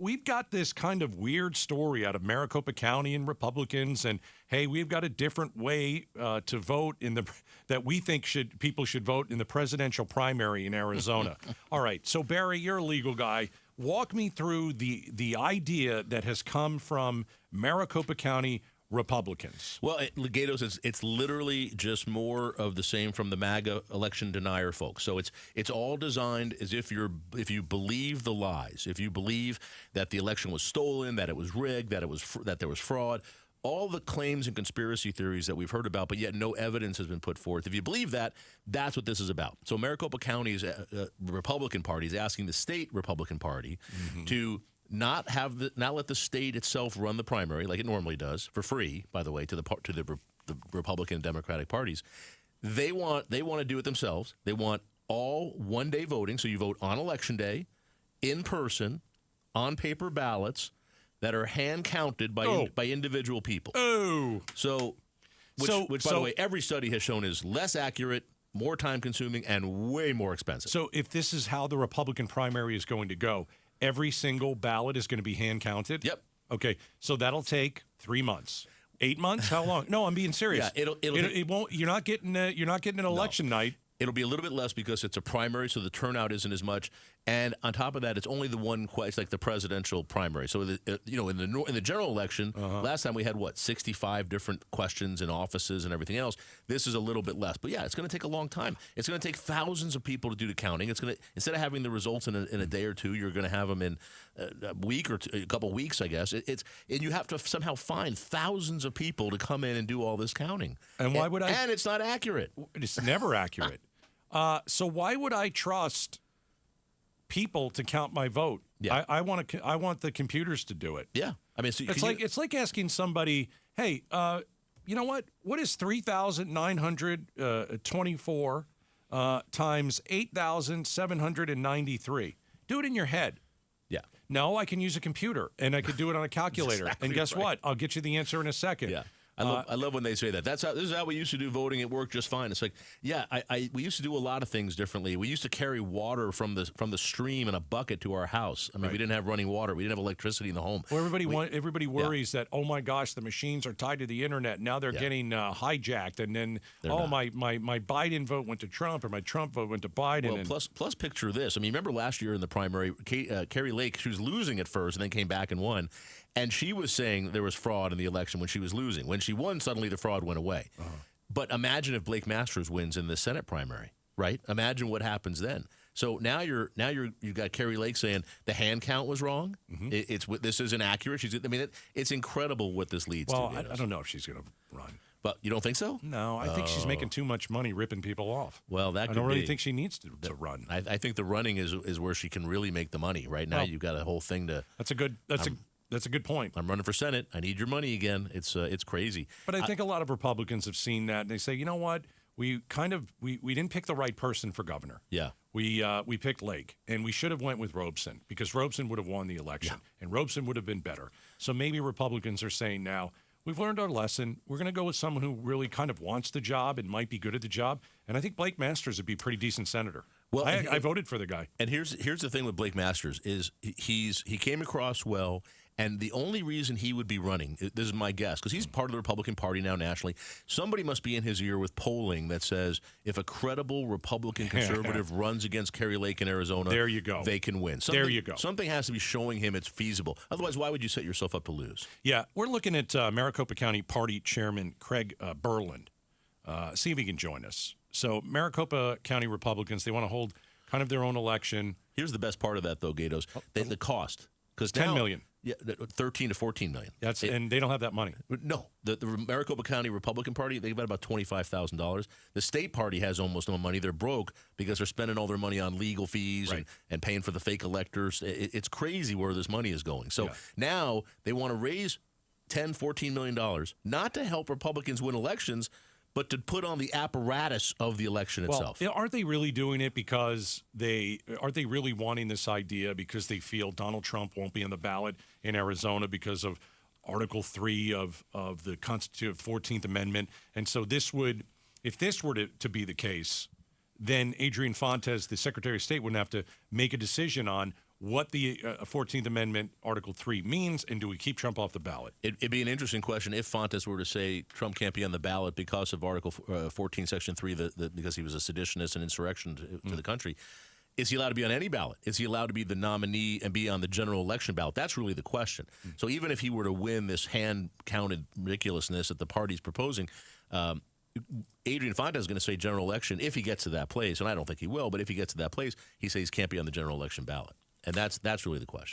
we've got this kind of weird story out of Maricopa County and Republicans, and hey, we've got a different way to vote that we think people should vote in the presidential primary in Arizona. All right, so Barry, you're a legal guy. Walk me through the idea that has come from Maricopa County Republicans. Well, Gatos, it's literally just more of the same from the MAGA election denier folks. So it's all designed as if you believe the lies, if you believe that the election was stolen, that it was rigged, that there was fraud, all the claims and conspiracy theories that we've heard about, but yet no evidence has been put forth. If you believe that, that's what this is about. So Maricopa County's Republican Party is asking the state Republican Party to not let the state itself run the primary like it normally does for free. By the way, to the Republican and Democratic parties, they want to do it themselves. They want all one-day voting, so you vote on election day, in person, on paper ballots that are hand counted by individual people. Which by the way, every study has shown is less accurate, more time-consuming, and way more expensive. So if this is how the Republican primary is going to go, every single ballot is going to be hand counted? Yep. Okay, so that'll take 3 months. 8 months? How long? No, I'm being serious. Yeah, it won't. You're not getting an election night. It'll be a little bit less because it's a primary, so the turnout isn't as much. And on top of that, it's only the one question, it's like the presidential primary. So, in the general election, last time we had, 65 different questions in offices and everything else. This is a little bit less. But, yeah, it's going to take a long time. It's going to take thousands of people to do the counting. It's going to, instead of having the results in a day or two, you're going to have them in a week or a couple of weeks, I guess. And you have to somehow find thousands of people to come in and do all this counting. And why would I? And it's not accurate. It's never accurate. So why would I trust people to count my vote? Yeah. I want the computers to do it. Yeah. I mean, so it's like asking somebody, hey, you know what? What is 3,924 times 8,793? Do it in your head. Yeah. No, I can use a computer, and I could do it on a calculator. Exactly and guess what? I'll get you the answer in a second. Yeah. I love when they say that. This is how we used to do voting. It worked just fine. It's like, yeah, we used to do a lot of things differently. We used to carry water from the stream in a bucket to our house. I mean, we didn't have running water. We didn't have electricity in the home. Well, everybody worries that, oh my gosh, the machines are tied to the internet. Now they're getting hijacked, and then my Biden vote went to Trump, or my Trump vote went to Biden. Well, plus picture this. I mean, remember last year in the primary, Carrie Lake, she was losing at first, and then came back and won. And she was saying there was fraud in the election when she was losing. When she won, suddenly the fraud went away. But imagine if Blake Masters wins in the Senate primary, right? Imagine what happens then. So now you've got Carrie Lake saying the hand count was wrong. This is inaccurate. It's incredible what this leads to. Well, I don't know if she's going to run. But you don't think so? No, I think she's making too much money ripping people off. Well, I don't really think she needs to run. I think the running is where she can really make the money. Right now, you've got a whole thing to. That's a good point. I'm running for Senate. I need your money again. It's crazy. But I think a lot of Republicans have seen that, and they say, you know what? We didn't pick the right person for governor. Yeah. We picked Lake, and we should have went with Robeson, because Robeson would have won the election, and Robeson would have been better. So maybe Republicans are saying now, we've learned our lesson. We're going to go with someone who really kind of wants the job and might be good at the job. And I think Blake Masters would be a pretty decent senator. Well, I voted for the guy. And here's the thing with Blake Masters is he came across well, and the only reason he would be running, this is my guess, because he's part of the Republican Party now nationally, somebody must be in his ear with polling that says if a credible Republican conservative runs against Carrie Lake in Arizona, there you go, they can win. There you go. Something has to be showing him it's feasible. Otherwise, why would you set yourself up to lose? Yeah, we're looking at Maricopa County Party Chairman Craig Berland. See if he can join us. So Maricopa County Republicans, they want to hold kind of their own election. Here's the best part of that, though, Gatos. The cost. Because $10 million. Yeah, 13 to 14 million. And they don't have that money. No. The Maricopa County Republican Party, they've got about $25,000. The state party has almost no money. They're broke because they're spending all their money on legal fees and paying for the fake electors. It's crazy where this money is going. So now they want to raise $10, $14 million, not to help Republicans win elections, but to put on the apparatus of the election itself. Aren't they really doing it because aren't they really wanting this idea because they feel Donald Trump won't be on the ballot in Arizona because of Article 3 of the Constitution, 14th Amendment? And so if this were to be the case, then Adrian Fontes, the Secretary of State, wouldn't have to make a decision on what the 14th Amendment, Article 3 means, and do we keep Trump off the ballot? It'd be an interesting question if Fontes were to say Trump can't be on the ballot because of Article 14, Section 3, because he was a seditionist and insurrection to the country. Is he allowed to be on any ballot? Is he allowed to be the nominee and be on the general election ballot? That's really the question. So even if he were to win this hand-counted ridiculousness that the party's proposing, Adrian Fontes is going to say general election if he gets to that place, and I don't think he will, but if he gets to that place, he says he can't be on the general election ballot. And that's really the question.